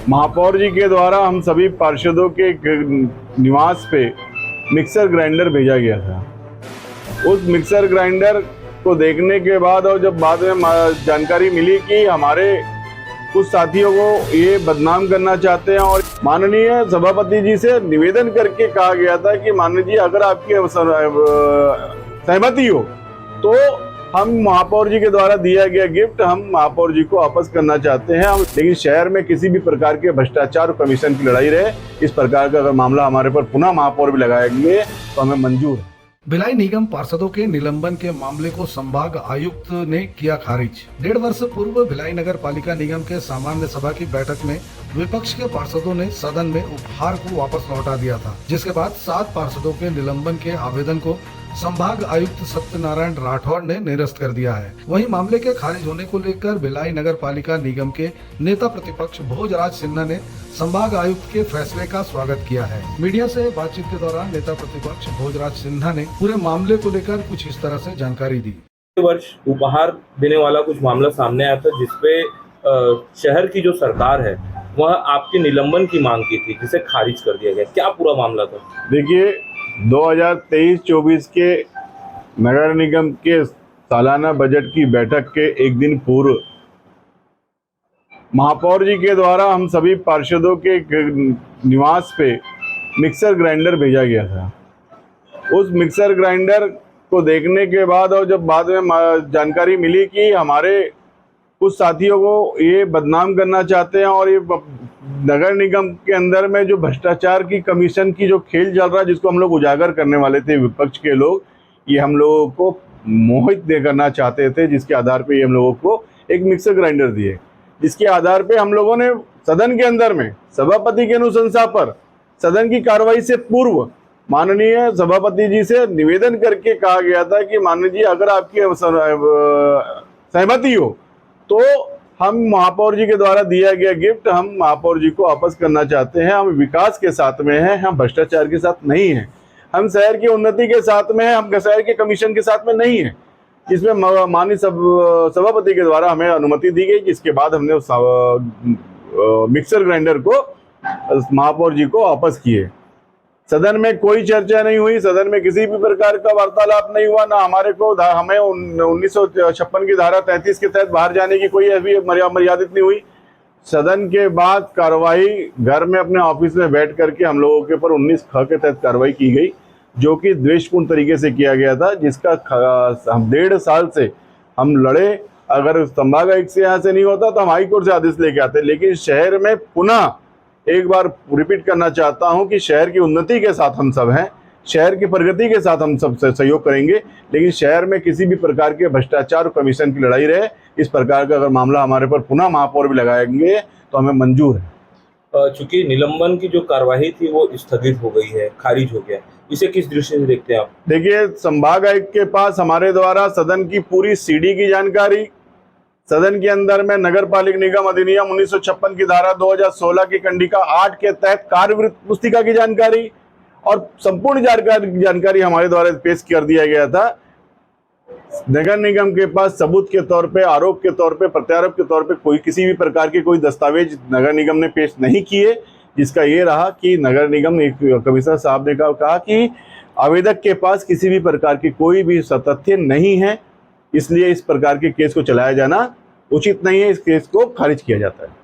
महापौर जी के द्वारा हम सभी पार्षदों के निवास पे मिक्सर ग्राइंडर भेजा गया था। उस मिक्सर ग्राइंडर को देखने के बाद और जब बाद में जानकारी मिली कि हमारे कुछ साथियों को ये बदनाम करना चाहते हैं और माननीय सभापति जी से निवेदन करके कहा गया था कि माननीय जी अगर आपकी सहमति हो तो हम महापौर जी के द्वारा दिया गया गिफ्ट हम महापौर जी को वापस करना चाहते हैं। लेकिन शहर में किसी भी प्रकार के भ्रष्टाचार और कमीशन की लड़ाई रहे, इस प्रकार का अगर मामला हमारे पर पुनः महापौर भी लगाएंगे तो हमें मंजूर है। भिलाई निगम पार्षदों के निलंबन के मामले को संभाग आयुक्त ने किया खारिज। 1.5 वर्ष पूर्व भिलाई नगर पालिका निगम के सामान्य सभा की बैठक में विपक्ष के पार्षदों ने सदन में उपहार को वापस लौटा दिया था, जिसके बाद 7 पार्षदों के निलंबन के आवेदन को संभाग आयुक्त सत्यनारायण राठौड़ ने निरस्त कर दिया है। वहीं मामले के खारिज होने को लेकर भिलाई नगर पालिका निगम के नेता प्रतिपक्ष भोजराज सिन्हा ने संभाग आयुक्त के फैसले का स्वागत किया है। मीडिया से बातचीत के दौरान नेता प्रतिपक्ष भोजराज सिन्हा ने पूरे मामले को लेकर कुछ इस तरह से जानकारी दी। वर्ष उपहार देने वाला कुछ मामला सामने आया था, जिसपे शहर की जो सरकार है वह आपके निलंबन की मांग की थी, जिसे खारिज कर दिया गया। क्या पूरा मामला था? देखिए, 2023-24 के नगर निगम के सालाना बजट की बैठक के एक दिन पूर्व महापौर जी के द्वारा हम सभी पार्षदों के निवास पे मिक्सर ग्राइंडर भेजा गया था। उस मिक्सर ग्राइंडर को देखने के बाद और जब बाद में जानकारी मिली कि हमारे कुछ साथियों को ये बदनाम करना चाहते हैं और ये नगर निगम के अंदर में जो भ्रष्टाचार की कमीशन की जो खेल चल रहा है, जिसको हम लोग उजागर करने वाले थे विपक्ष के लोग, ये हम लोगों को मोहित करना चाहते थे, जिसके आधार पे ये हम लोगों को एक मिक्सर ग्राइंडर दिए, जिसके आधार पे हम लोगों ने सदन के अंदर में सभापति की अनुशंसा पर सदन की कार्रवाई से पूर्व माननीय सभापति जी से निवेदन करके कहा गया था कि माननीय जी अगर आपकी सहमति हो तो हम महापौर जी के द्वारा दिया गया गिफ्ट हम महापौर जी को वापस करना चाहते हैं। हम विकास के साथ में हैं, हम भ्रष्टाचार के साथ नहीं हैं, हम शहर की उन्नति के साथ में हैं, हम शहर के कमीशन के साथ में नहीं हैं, जिसमें माननीय सभापति के द्वारा हमें अनुमति दी गई, जिसके बाद हमने उस मिक्सर ग्राइंडर को महापौर जी को वापस किए। सदन में कोई चर्चा नहीं हुई, सदन में किसी भी प्रकार का वार्तालाप नहीं हुआ, ना हमारे को हमें 1956 की धारा 33 के तहत बाहर जाने की कोई अभी मर्यादित नहीं हुई। सदन के बाद कार्रवाई घर में अपने ऑफिस में बैठ करके हम लोगों के ऊपर 19(ख) के तहत कार्रवाई की गई, जो कि द्वेषपूर्ण तरीके से किया गया था, जिसका हम 1.5 साल से हम लड़े। अगर संभाग आयुक्त से यहाँ से नहीं होता तो हम हाईकोर्ट से आदेश लेके आते, लेकिन शहर में पुनः एक बार रिपीट करना चाहता हूं कि शहर की उन्नति के साथ हम सब हैं, शहर की प्रगति के साथ हम सब सहयोग करेंगे, लेकिन शहर में किसी भी प्रकार के भ्रष्टाचार और कमीशन की लड़ाई रहे, इस प्रकार का अगर मामला हमारे पर पुनः महापौर भी लगाएंगे तो हमें मंजूर है। चूंकि निलंबन की जो कार्यवाही थी वो स्थगित हो गई है, खारिज हो गया, इसे किस दृष्टि से देखते हैं आप? देखिए, संभाग आयुक्त के पास हमारे द्वारा सदन की पूरी सीडी की जानकारी, सदन के अंदर में नगर पालिका निगम अधिनियम 1956 की धारा 2016 की कंडिका 8 के तहत कार्यवृत्त पुस्तिका की जानकारी और संपूर्ण जानकारी हमारे द्वारा पेश कर दिया गया था। नगर निगम के पास सबूत के तौर पे, आरोप के तौर पे, प्रत्यारोप के तौर पे कोई किसी भी प्रकार के कोई दस्तावेज नगर निगम ने पेश नहीं किए, जिसका ये रहा कि नगर निगम कमिश्नर साहब ने कहा कि आवेदक के पास किसी भी प्रकार की कोई भी तथ्य नहीं है, इसलिए इस प्रकार के केस को चलाया जाना उचित नहीं है, इस केस को खारिज किया जाता है।